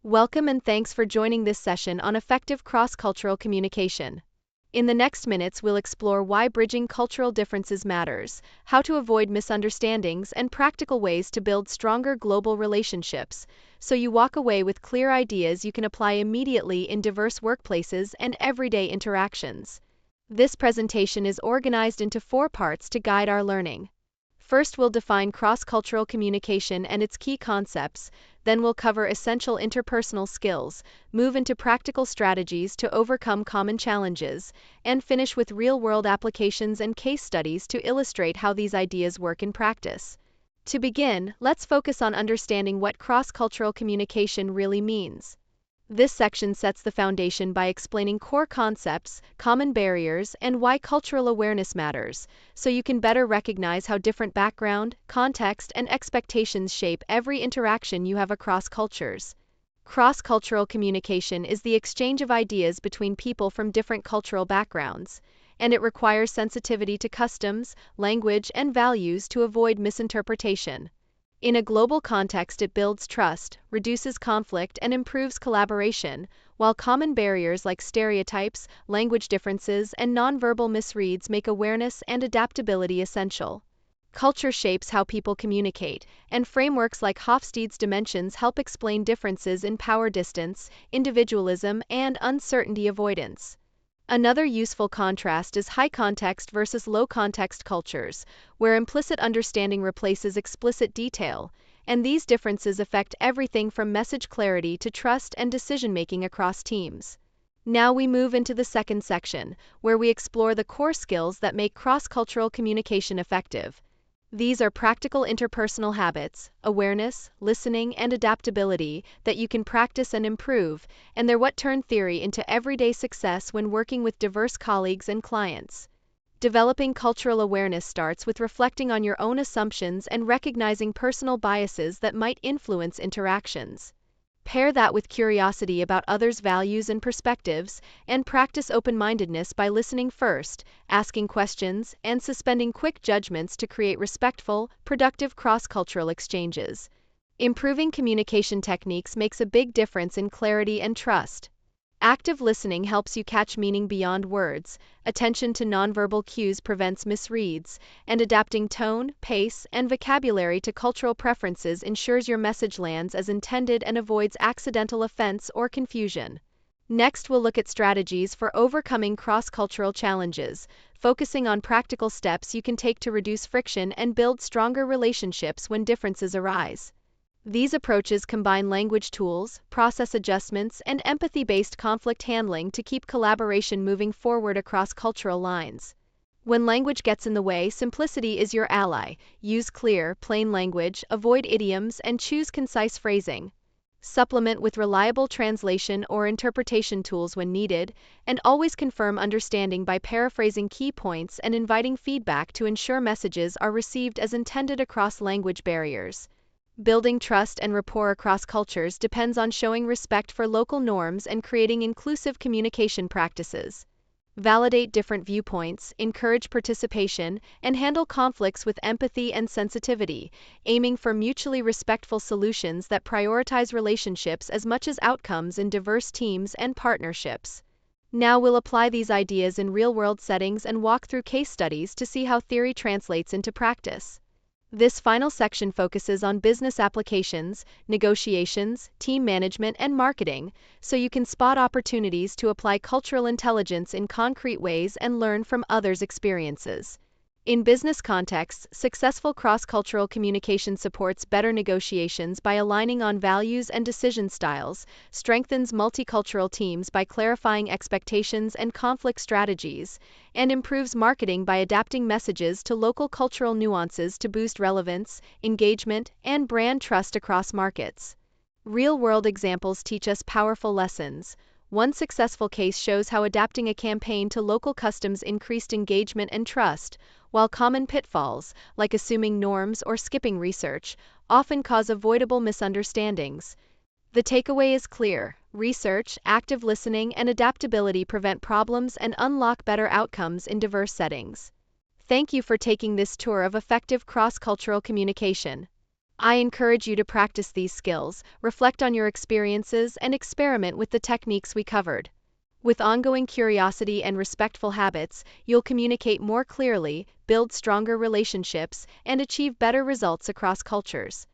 Welcome and thanks for joining this session on effective cross-cultural communication. In the next minutes, we'll explore why bridging cultural differences matters, how to avoid misunderstandings, and practical ways to build stronger global relationships, so you walk away with clear ideas you can apply immediately in diverse workplaces and everyday interactions. This presentation is organized into 4 parts to guide our learning. First, we'll define cross-cultural communication and its key concepts, then we'll cover essential interpersonal skills, move into practical strategies to overcome common challenges, and finish with real-world applications and case studies to illustrate how these ideas work in practice. To begin, let's focus on understanding what cross-cultural communication really means. This section sets the foundation by explaining core concepts, common barriers, and why cultural awareness matters, so you can better recognize how different background, context, and expectations shape every interaction you have across cultures. Cross-cultural communication is the exchange of ideas between people from different cultural backgrounds, and it requires sensitivity to customs, language, and values to avoid misinterpretation. In a global context, it builds trust, reduces conflict, and improves collaboration, while common barriers like stereotypes, language differences, and nonverbal misreads make awareness and adaptability essential. Culture shapes how people communicate, and frameworks like Hofstede's dimensions help explain differences in power distance, individualism, and uncertainty avoidance. Another useful contrast is high context versus low context cultures, where implicit understanding replaces explicit detail, and these differences affect everything from message clarity to trust and decision-making across teams. Now we move into the second section, where we explore the core skills that make cross-cultural communication effective. These are practical interpersonal habits, awareness, listening, and adaptability that you can practice and improve, and they're what turn theory into everyday success when working with diverse colleagues and clients. Developing cultural awareness starts with reflecting on your own assumptions and recognizing personal biases that might influence interactions. Pair that with curiosity about others' values and perspectives, and practice open-mindedness by listening first, asking questions, and suspending quick judgments to create respectful, productive cross-cultural exchanges. Improving communication techniques makes a big difference in clarity and trust. Active listening helps you catch meaning beyond words, attention to nonverbal cues prevents misreads, and adapting tone, pace, and vocabulary to cultural preferences ensures your message lands as intended and avoids accidental offense or confusion. Next, we'll look at strategies for overcoming cross-cultural challenges, focusing on practical steps you can take to reduce friction and build stronger relationships when differences arise. These approaches combine language tools, process adjustments, and empathy-based conflict handling to keep collaboration moving forward across cultural lines. When language gets in the way, simplicity is your ally. Use clear, plain language, avoid idioms, and choose concise phrasing. Supplement with reliable translation or interpretation tools when needed, and always confirm understanding by paraphrasing key points and inviting feedback to ensure messages are received as intended across language barriers. Building trust and rapport across cultures depends on showing respect for local norms and creating inclusive communication practices. Validate different viewpoints, encourage participation, and handle conflicts with empathy and sensitivity, aiming for mutually respectful solutions that prioritize relationships as much as outcomes in diverse teams and partnerships. Now we'll apply these ideas in real-world settings and walk through case studies to see how theory translates into practice. This final section focuses on business applications, negotiations, team management, and marketing, so you can spot opportunities to apply cultural intelligence in concrete ways and learn from others' experiences. In business contexts, successful cross-cultural communication supports better negotiations by aligning on values and decision styles, strengthens multicultural teams by clarifying expectations and conflict strategies, and improves marketing by adapting messages to local cultural nuances to boost relevance, engagement, and brand trust across markets. Real-world examples teach us powerful lessons. One successful case shows how adapting a campaign to local customs increased engagement and trust, while common pitfalls, like assuming norms or skipping research, often cause avoidable misunderstandings. The takeaway is clear: research, active listening, and adaptability prevent problems and unlock better outcomes in diverse settings. Thank you for taking this tour of effective cross-cultural communication. I encourage you to practice these skills, reflect on your experiences, and experiment with the techniques we covered. With ongoing curiosity and respectful habits, you'll communicate more clearly, build stronger relationships, and achieve better results across cultures.